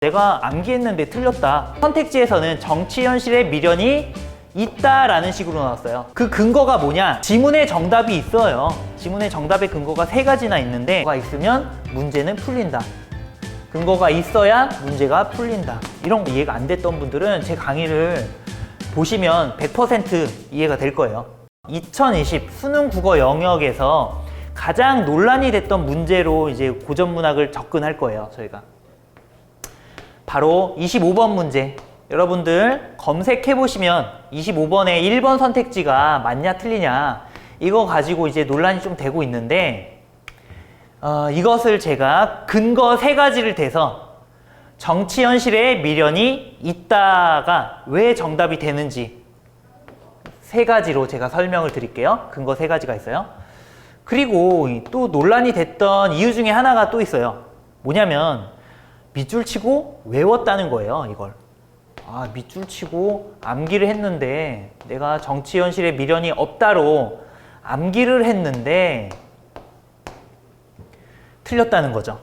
내가 암기했는데 틀렸다. 선택지에서는 정치 현실에 미련이 있다라는 식으로 나왔어요. 그 근거가 뭐냐? 지문에 정답이 있어요. 지문에 정답의 근거가 3가지나 있는데 근거가 있으면 문제는 풀린다. 근거가 있어야 문제가 풀린다. 이런 거 이해가 안 됐던 분들은 제 강의를 보시면 100% 이해가 될 거예요. 2020 수능 국어 영역에서 가장 논란이 됐던 문제로 이제 고전문학을 접근할 거예요, 저희가. 바로 25번 문제. 여러분들 검색해 보시면 25번에 1번 선택지가 맞냐 틀리냐 이거 가지고 이제 논란이 좀 되고 있는데 이것을 제가 근거 3가지를 대서 정치 현실에 미련이 있다가 왜 정답이 되는지 3가지로 제가 설명을 드릴게요. 근거 3가지가 있어요. 그리고 또 논란이 됐던 이유 중에 하나가 또 있어요. 뭐냐면 밑줄 치고 외웠다는 거예요, 이걸. 밑줄 치고 암기를 했는데 내가 정치 현실에 미련이 없다로 암기를 했는데 틀렸다는 거죠.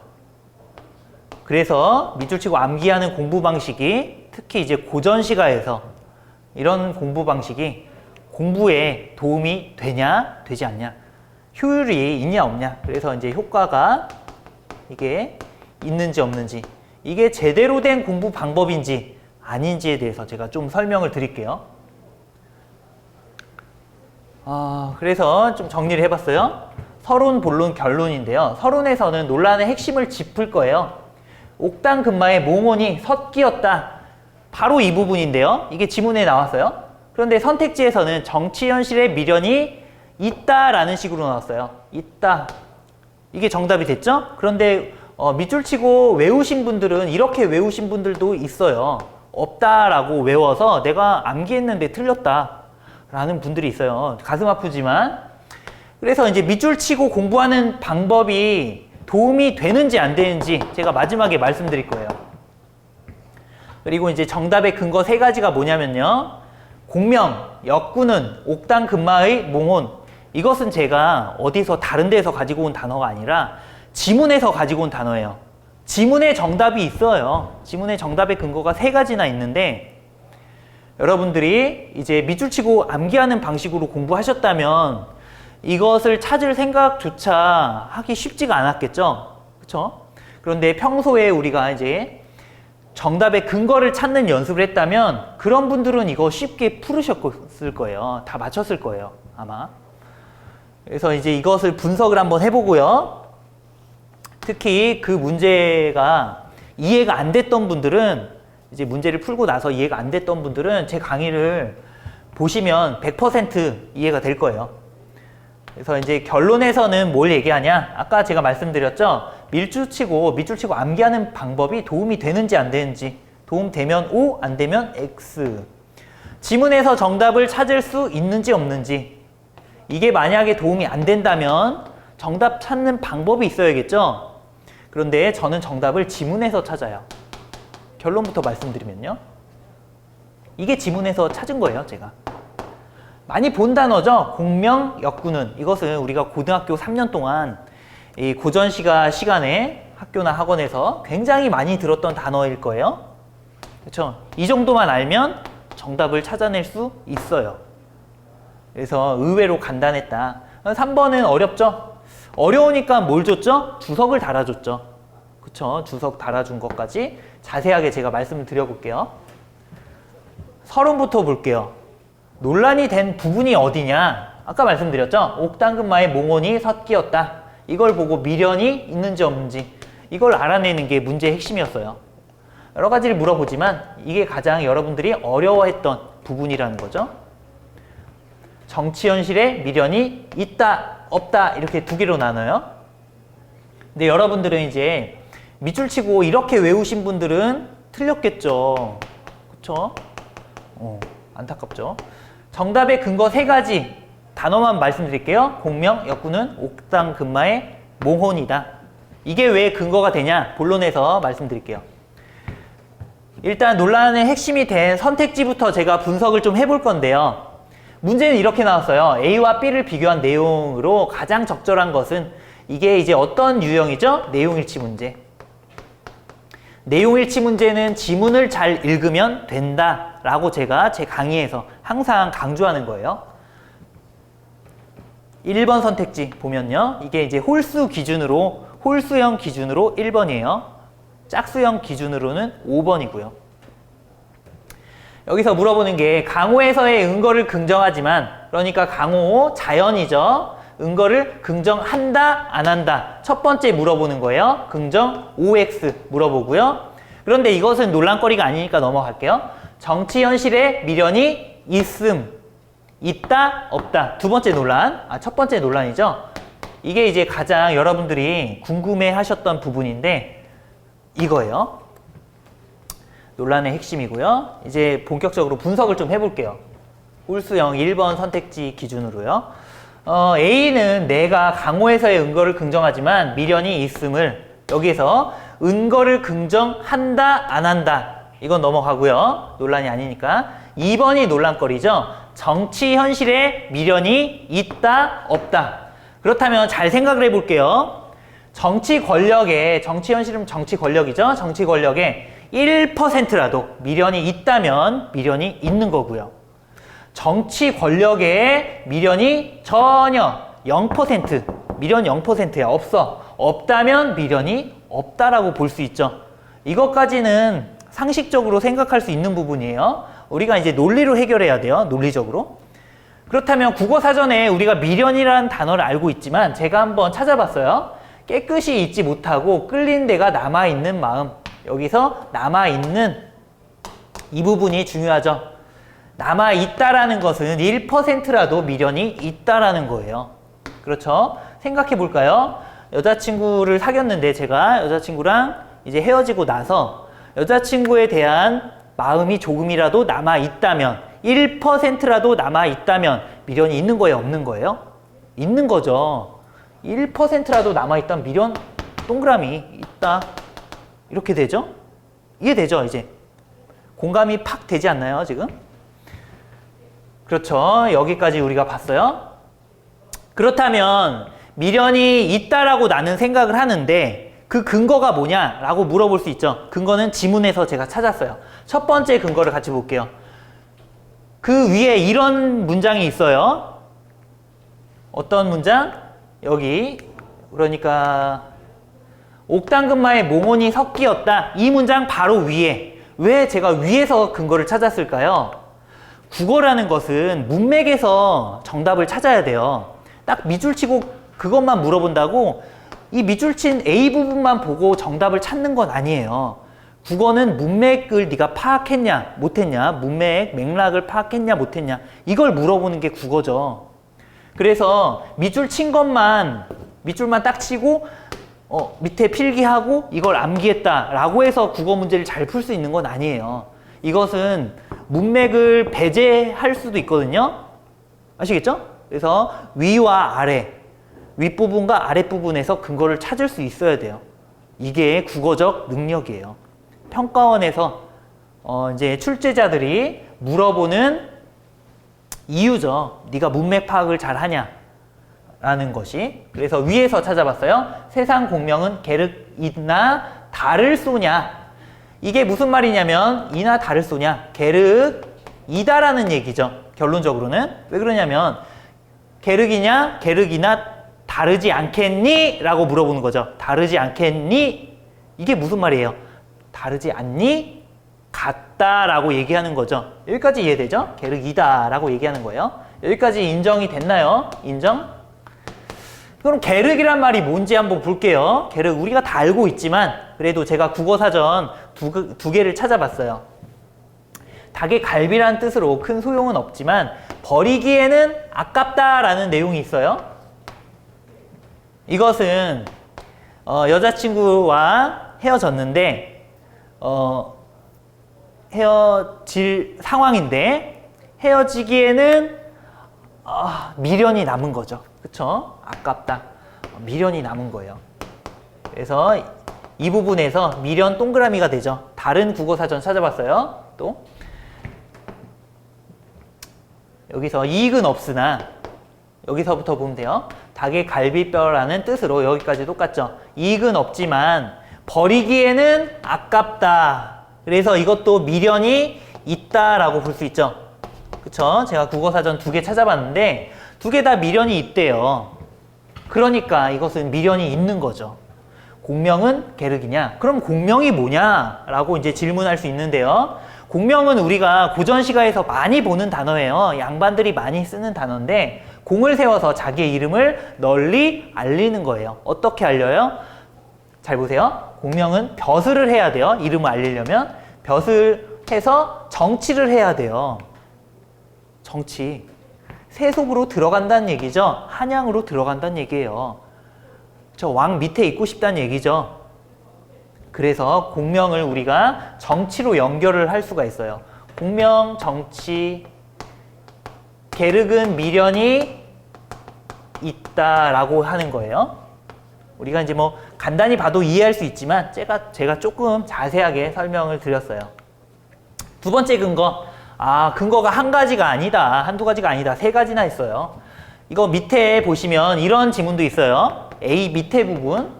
그래서 밑줄 치고 암기하는 공부 방식이 특히 이제 고전시가에서 이런 공부 방식이 공부에 도움이 되냐, 되지 않냐, 효율이 있냐, 없냐. 그래서 이제 효과가 이게 있는지 없는지, 이게 제대로 된 공부 방법인지 아닌지에 대해서 제가 좀 설명을 드릴게요. 그래서 좀 정리를 해봤어요. 서론, 본론, 결론인데요. 서론에서는 논란의 핵심을 짚을 거예요. 옥당근마의 몽혼이 섞이었다. 바로 이 부분인데요. 이게 지문에 나왔어요. 그런데 선택지에서는 정치 현실에 미련이 있다라는 식으로 나왔어요. 있다. 이게 정답이 됐죠? 그런데 밑줄 치고 외우신 분들은 이렇게 외우신 분들도 있어요. 없다라고 외워서 내가 암기했는데 틀렸다 라는 분들이 있어요. 가슴 아프지만. 그래서 이제 밑줄 치고 공부하는 방법이 도움이 되는지 안 되는지 제가 마지막에 말씀드릴 거예요. 그리고 이제 정답의 근거 3가지가 뭐냐면요. 공명, 역군은 옥당근마의 몽혼. 이것은 제가 어디서 다른 데서 가지고 온 단어가 아니라 지문에서 가지고 온 단어예요. 지문에 정답이 있어요. 지문에 정답의 근거가 3가지나 있는데 여러분들이 이제 밑줄 치고 암기하는 방식으로 공부하셨다면 이것을 찾을 생각조차 하기 쉽지가 않았겠죠. 그렇죠? 그런데 평소에 우리가 이제 정답의 근거를 찾는 연습을 했다면 그런 분들은 이거 쉽게 풀으셨을 거예요. 다 맞췄을 거예요, 아마. 그래서 이제 이것을 분석을 한번 해보고요. 특히 그 문제가 이해가 안 됐던 분들은 이제 문제를 풀고 나서 이해가 안 됐던 분들은 제 강의를 보시면 100% 이해가 될 거예요. 그래서 이제 결론에서는 뭘 얘기하냐? 아까 제가 말씀드렸죠? 밑줄 치고 암기하는 방법이 도움이 되는지 안 되는지. 도움되면 O, 안 되면 X. 지문에서 정답을 찾을 수 있는지 없는지. 이게 만약에 도움이 안 된다면 정답 찾는 방법이 있어야겠죠? 그런데 저는 정답을 지문에서 찾아요. 결론부터 말씀드리면요. 이게 지문에서 찾은 거예요, 제가. 많이 본 단어죠? 공명, 역군은. 이것은 우리가 고등학교 3년 동안 이 고전시가 시간에 학교나 학원에서 굉장히 많이 들었던 단어일 거예요. 그렇죠? 이 정도만 알면 정답을 찾아낼 수 있어요. 그래서 의외로 간단했다. 3번은 어렵죠? 어려우니까 뭘 줬죠? 주석을 달아줬죠. 그쵸? 주석 달아준 것까지 자세하게 제가 말씀을 드려볼게요. 서론부터 볼게요. 논란이 된 부분이 어디냐? 아까 말씀드렸죠? 옥당근마의 몽혼이 섞이었다. 이걸 보고 미련이 있는지 없는지 이걸 알아내는 게 문제의 핵심이었어요. 여러 가지를 물어보지만 이게 가장 여러분들이 어려워했던 부분이라는 거죠. 정치 현실에 미련이 있다, 없다 이렇게 2개로 나눠요. 근데 여러분들은 이제 밑줄 치고 이렇게 외우신 분들은 틀렸겠죠. 그쵸? 안타깝죠. 정답의 근거 3가지 단어만 말씀드릴게요. 공명, 역군은 옥당근마의 몽혼이다. 이게 왜 근거가 되냐? 본론에서 말씀드릴게요. 일단 논란의 핵심이 된 선택지부터 제가 분석을 좀 해볼 건데요. 문제는 이렇게 나왔어요. A와 B를 비교한 내용으로 가장 적절한 것은 이게 이제 어떤 유형이죠? 내용일치 문제. 내용일치 문제는 지문을 잘 읽으면 된다라고 제가 제 강의에서 항상 강조하는 거예요. 1번 선택지 보면요. 이게 이제 홀수형 기준으로 1번이에요. 짝수형 기준으로는 5번이고요. 여기서 물어보는 게 강호에서의 근거를 긍정하지만, 그러니까 강호 자연이죠. 근거를 긍정한다 안 한다. 첫 번째 물어보는 거예요. 긍정 OX 물어보고요. 그런데 이것은 논란거리가 아니니까 넘어갈게요. 정치 현실에 미련이 있다 없다. 두 번째 논란. 첫 번째 논란이죠. 이게 이제 가장 여러분들이 궁금해 하셨던 부분인데 이거예요. 논란의 핵심이고요. 이제 본격적으로 분석을 좀 해볼게요. 홀수형 1번 선택지 기준으로요. A는 내가 강호에서의 근거를 긍정하지만 미련이 있음을, 여기에서 근거를 긍정한다 안 한다. 이건 넘어가고요. 논란이 아니니까. 2번이 논란거리죠. 정치 현실에 미련이 있다 없다. 그렇다면 잘 생각을 해볼게요. 정치 현실은 정치 권력이죠. 정치 권력에 1%라도 미련이 있다면 미련이 있는 거고요. 정치 권력에 미련이 전혀 0%, 미련 0%야. 없다면 미련이 없다라고 볼 수 있죠. 이것까지는 상식적으로 생각할 수 있는 부분이에요. 우리가 이제 논리로 해결해야 돼요. 논리적으로. 그렇다면 국어사전에 우리가 미련이라는 단어를 알고 있지만 제가 한번 찾아봤어요. 깨끗이 잊지 못하고 끌린 데가 남아있는 마음. 여기서 남아있는 이 부분이 중요하죠. 남아있다라는 것은 1%라도 미련이 있다라는 거예요. 그렇죠? 생각해 볼까요? 여자친구를 사귀었는데 제가 여자친구랑 이제 헤어지고 나서 여자친구에 대한 마음이 조금이라도 남아있다면, 1%라도 남아있다면 미련이 있는 거예요? 없는 거예요? 있는 거죠. 1%라도 남아있다면 미련 동그라미 있다. 이렇게 되죠? 이해되죠? 이제 공감이 팍 되지 않나요? 지금? 그렇죠. 여기까지 우리가 봤어요. 그렇다면 미련이 있다라고 나는 생각을 하는데 그 근거가 뭐냐라고 물어볼 수 있죠. 근거는 지문에서 제가 찾았어요. 첫 번째 근거를 같이 볼게요. 그 위에 이런 문장이 있어요. 어떤 문장? 여기 그러니까 옥당근마에 몽원이 섞이었다. 이 문장 바로 위에. 왜 제가 위에서 근거를 찾았을까요? 국어라는 것은 문맥에서 정답을 찾아야 돼요. 딱 밑줄 치고 그것만 물어본다고 이 밑줄 친 A 부분만 보고 정답을 찾는 건 아니에요. 국어는 문맥을 네가 파악했냐 못했냐, 문맥 맥락을 파악했냐 못했냐, 이걸 물어보는 게 국어죠. 그래서 밑줄 친 것만, 밑줄만 딱 치고 밑에 필기하고 이걸 암기했다라고 해서 국어 문제를 잘 풀 수 있는 건 아니에요. 이것은 문맥을 배제할 수도 있거든요. 아시겠죠? 그래서 위와 아래, 윗부분과 아랫부분에서 근거를 찾을 수 있어야 돼요. 이게 국어적 능력이에요. 평가원에서 이제 출제자들이 물어보는 이유죠. 네가 문맥 파악을 잘 하냐 라는 것이. 그래서 위에서 찾아봤어요. 세상 공명은 게륵이나 달을 쏘냐. 이게 무슨 말이냐면 이나 달을 쏘냐, 게륵이다라는 얘기죠. 결론적으로는. 왜 그러냐면 게륵이냐 게륵이나 다르지 않겠니? 라고 물어보는 거죠. 다르지 않겠니? 이게 무슨 말이에요? 다르지 않니? 같다라고 얘기하는 거죠. 여기까지 이해되죠? 게륵이다 라고 얘기하는 거예요. 여기까지 인정이 됐나요? 인정? 그럼 게륵이란 말이 뭔지 한번 볼게요. 게륵 우리가 다 알고 있지만 그래도 제가 국어사전 두 개를 찾아봤어요. 닭의 갈비라는 뜻으로 큰 소용은 없지만 버리기에는 아깝다라는 내용이 있어요. 이것은 여자친구와 헤어졌는데 헤어질 상황인데 헤어지기에는 미련이 남은 거죠. 그쵸? 아깝다. 미련이 남은 거예요. 그래서 이 부분에서 미련 동그라미가 되죠. 다른 국어사전 찾아봤어요. 또 여기서 이익은 없으나 여기서부터 보면 돼요. 닭의 갈비뼈라는 뜻으로 여기까지 똑같죠. 이익은 없지만 버리기에는 아깝다. 그래서 이것도 미련이 있다라고 볼 수 있죠. 그쵸? 제가 국어사전 2개 찾아봤는데 2개 다 미련이 있대요. 그러니까 이것은 미련이 있는 거죠. 공명은 계륵이냐? 그럼 공명이 뭐냐? 라고 이제 질문할 수 있는데요. 공명은 우리가 고전시가에서 많이 보는 단어예요. 양반들이 많이 쓰는 단어인데 공을 세워서 자기의 이름을 널리 알리는 거예요. 어떻게 알려요? 잘 보세요. 공명은 벼슬을 해야 돼요. 이름을 알리려면 벼슬 해서 정치를 해야 돼요. 정치. 세속으로 들어간다는 얘기죠. 한양으로 들어간다는 얘기예요. 저 왕 밑에 있고 싶다는 얘기죠. 그래서 공명을 우리가 정치로 연결을 할 수가 있어요. 공명, 정치, 계륵은 미련이 있다라고 하는 거예요. 우리가 이제 뭐 간단히 봐도 이해할 수 있지만 제가 조금 자세하게 설명을 드렸어요. 두 번째 근거. 근거가 한 가지가 아니다. 한두 가지가 아니다. 세 가지나 있어요. 이거 밑에 보시면 이런 지문도 있어요. A 밑에 부분.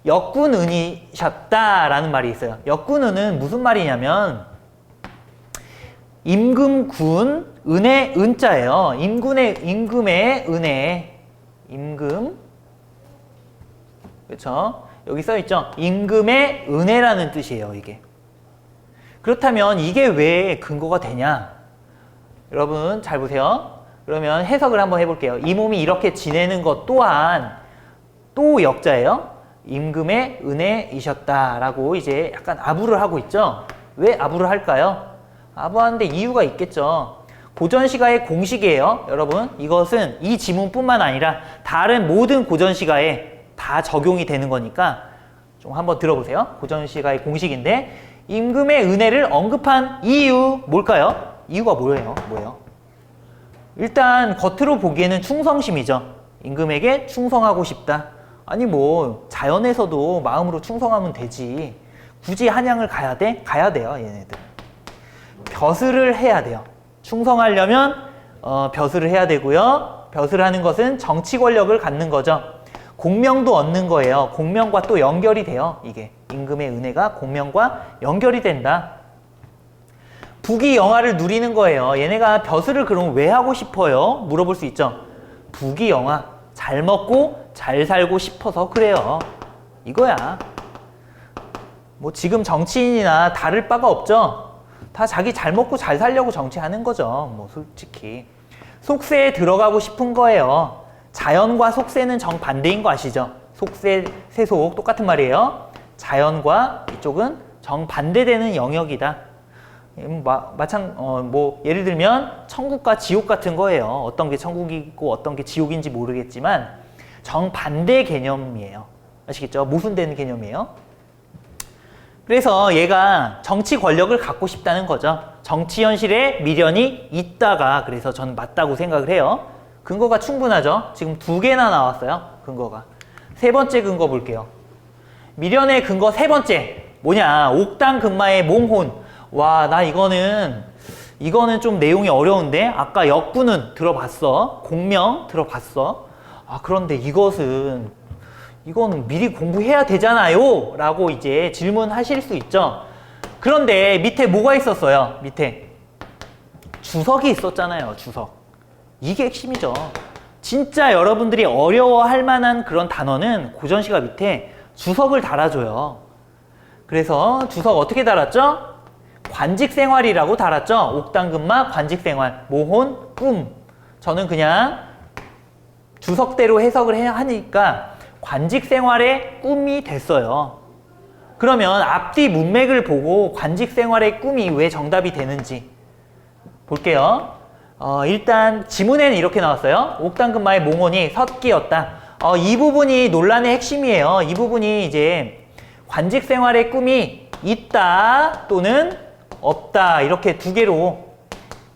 역군은이셨다라는 말이 있어요. 역군은은 무슨 말이냐면 임금군 은의 은자예요. 임금의 은혜. 임금. 그렇죠? 여기 써 있죠. 임금의 은혜라는 뜻이에요, 이게. 그렇다면 이게 왜 근거가 되냐? 여러분 잘 보세요. 그러면 해석을 한번 해볼게요. 이 몸이 이렇게 지내는 것 또한 또 역자예요. 임금의 은혜이셨다라고 이제 약간 아부를 하고 있죠. 왜 아부를 할까요? 아부하는데 이유가 있겠죠. 고전시가의 공식이에요. 여러분 이것은 이 지문뿐만 아니라 다른 모든 고전시가에 다 적용이 되는 거니까 좀 한번 들어보세요. 고전시가의 공식인데 임금의 은혜를 언급한 이유 뭘까요? 이유가 뭐예요? 일단 겉으로 보기에는 충성심이죠. 임금에게 충성하고 싶다. 아니 뭐 자연에서도 마음으로 충성하면 되지. 굳이 한양을 가야 돼? 가야 돼요, 얘네들. 벼슬을 해야 돼요. 충성하려면 벼슬을 해야 되고요. 벼슬을 하는 것은 정치 권력을 갖는 거죠. 공명도 얻는 거예요. 공명과 또 연결이 돼요. 이게 임금의 은혜가 공명과 연결이 된다. 부귀영화를 누리는 거예요. 얘네가 벼슬을 그럼 왜 하고 싶어요? 물어볼 수 있죠. 부귀영화, 잘 먹고 잘 살고 싶어서 그래요. 이거야. 뭐 지금 정치인이나 다를 바가 없죠. 다 자기 잘 먹고 잘 살려고 정치하는 거죠. 뭐 솔직히. 속세에 들어가고 싶은 거예요. 자연과 속세는 정반대인 거 아시죠? 속세, 세속 똑같은 말이에요. 자연과 이쪽은 정반대되는 영역이다. 예를 들면 천국과 지옥 같은 거예요. 어떤 게 천국이고 어떤 게 지옥인지 모르겠지만 정반대 개념이에요. 아시겠죠? 모순되는 개념이에요. 그래서 얘가 정치 권력을 갖고 싶다는 거죠. 정치 현실에 미련이 있다가 그래서 저는 맞다고 생각을 해요. 근거가 충분하죠. 지금 2개나 나왔어요. 근거가. 세 번째 근거 볼게요. 미련의 근거 세 번째. 뭐냐? 옥당근마의 몽혼. 와, 나 이거는 좀 내용이 어려운데 아까 역군은 들어봤어. 공명 들어봤어. 그런데 이거는 미리 공부해야 되잖아요 라고 이제 질문하실 수 있죠. 그런데 밑에 뭐가 있었어요? 밑에 주석이 있었잖아요. 주석. 이게 핵심이죠. 진짜 여러분들이 어려워할 만한 그런 단어는 고전시가 밑에 주석을 달아줘요. 그래서 주석 어떻게 달았죠? 관직생활이라고 달았죠. 옥당근마 관직생활, 모혼, 꿈. 저는 그냥 주석대로 해석을 하니까 관직생활의 꿈이 됐어요. 그러면 앞뒤 문맥을 보고 관직생활의 꿈이 왜 정답이 되는지 볼게요. 일단 지문에는 이렇게 나왔어요. 옥당근마의 몽혼이 섰기였다. 이 부분이 논란의 핵심이에요. 이 부분이 이제 관직생활의 꿈이 있다 또는 없다 이렇게 2개로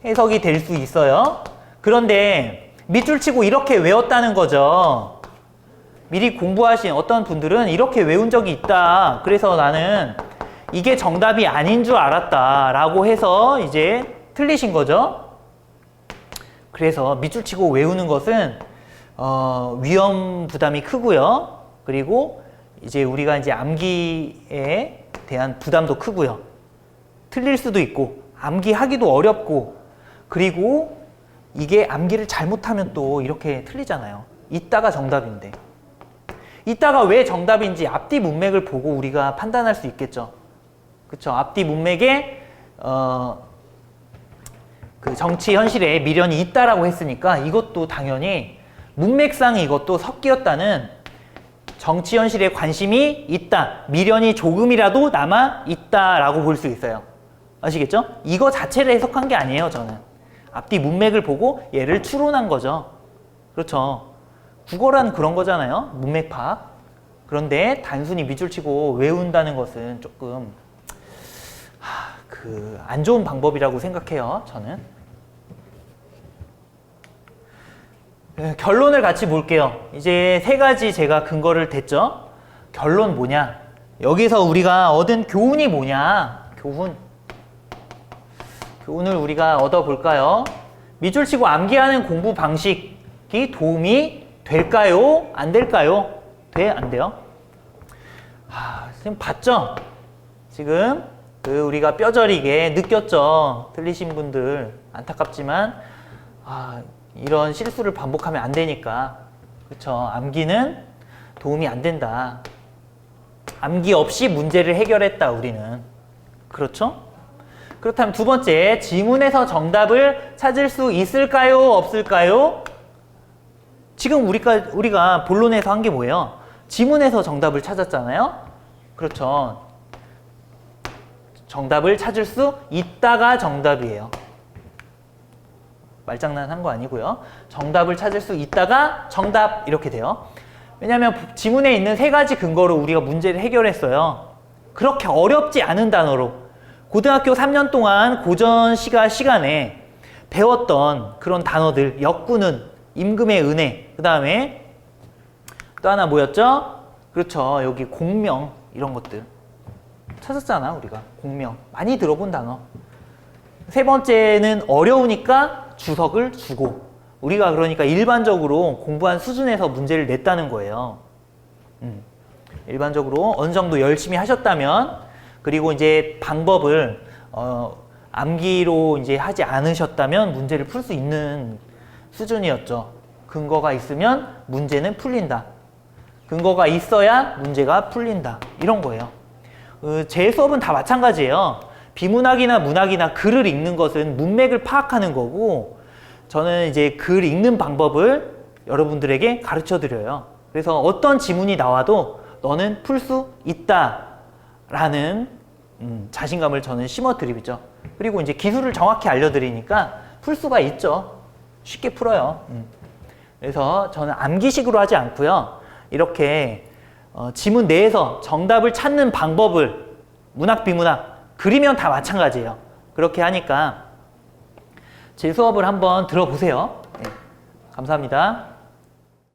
해석이 될 수 있어요. 그런데 밑줄 치고 이렇게 외웠다는 거죠. 미리 공부하신 어떤 분들은 이렇게 외운 적이 있다. 그래서 나는 이게 정답이 아닌 줄 알았다 라고 해서 이제 틀리신 거죠. 그래서 밑줄 치고 외우는 것은 위험 부담이 크고요. 그리고 이제 우리가 이제 암기에 대한 부담도 크고요. 틀릴 수도 있고, 암기하기도 어렵고, 그리고 이게 암기를 잘못하면 또 이렇게 틀리잖아요. 이따가 정답인데. 이따가 왜 정답인지 앞뒤 문맥을 보고 우리가 판단할 수 있겠죠. 그쵸? 앞뒤 문맥에 그 정치 현실에 미련이 있다라고 했으니까 이것도 당연히 문맥상 이것도 섞였다는 정치 현실에 관심이 있다, 미련이 조금이라도 남아 있다라고 볼 수 있어요. 아시겠죠? 이거 자체를 해석한 게 아니에요, 저는. 앞뒤 문맥을 보고 얘를 추론한 거죠. 그렇죠. 국어란 그런 거잖아요. 문맥 파악. 그런데 단순히 밑줄 치고 외운다는 것은 조금 안 좋은 방법이라고 생각해요, 저는. 결론을 같이 볼게요. 이제 세 가지 제가 근거를 댔죠. 결론 뭐냐? 여기서 우리가 얻은 교훈이 뭐냐? 교훈을 우리가 얻어볼까요? 밑줄 치고 암기하는 공부 방식이 도움이 될까요? 안 될까요? 돼? 안 돼요? 지금 봤죠? 지금 우리가 뼈저리게 느꼈죠? 틀리신 분들 안타깝지만 이런 실수를 반복하면 안 되니까. 그쵸? 암기는 도움이 안 된다. 암기 없이 문제를 해결했다, 우리는. 그렇죠? 그렇다면 두 번째, 지문에서 정답을 찾을 수 있을까요? 없을까요? 지금 우리가 본론에서 한 게 뭐예요? 지문에서 정답을 찾았잖아요? 그렇죠. 정답을 찾을 수 있다가 정답이에요. 말장난 한 거 아니고요. 정답을 찾을 수 있다가 정답 이렇게 돼요. 왜냐하면 지문에 있는 세 가지 근거로 우리가 문제를 해결했어요. 그렇게 어렵지 않은 단어로 고등학교 3년 동안 고전 시간에 배웠던 그런 단어들, 역구는, 임금의 은혜, 그 다음에 또 하나 뭐였죠? 그렇죠. 여기 공명 이런 것들 찾았잖아, 우리가. 공명 많이 들어본 단어. 세 번째는 어려우니까 주석을 주고, 우리가 그러니까 일반적으로 공부한 수준에서 문제를 냈다는 거예요. 일반적으로 어느 정도 열심히 하셨다면, 그리고 이제 방법을 암기로 이제 하지 않으셨다면 문제를 풀 수 있는 수준이었죠. 근거가 있으면 문제는 풀린다. 근거가 있어야 문제가 풀린다. 이런 거예요. 제 수업은 다 마찬가지예요. 비문학이나 문학이나 글을 읽는 것은 문맥을 파악하는 거고, 저는 이제 글 읽는 방법을 여러분들에게 가르쳐 드려요. 그래서 어떤 지문이 나와도 너는 풀 수 있다라는 자신감을 저는 심어 드리죠. 그리고 이제 기술을 정확히 알려드리니까 풀 수가 있죠. 쉽게 풀어요. 그래서 저는 암기식으로 하지 않고요. 이렇게 지문 내에서 정답을 찾는 방법을 문학, 비문학, 글이면 다 마찬가지예요. 그렇게 하니까 제 수업을 한번 들어보세요. 네, 감사합니다.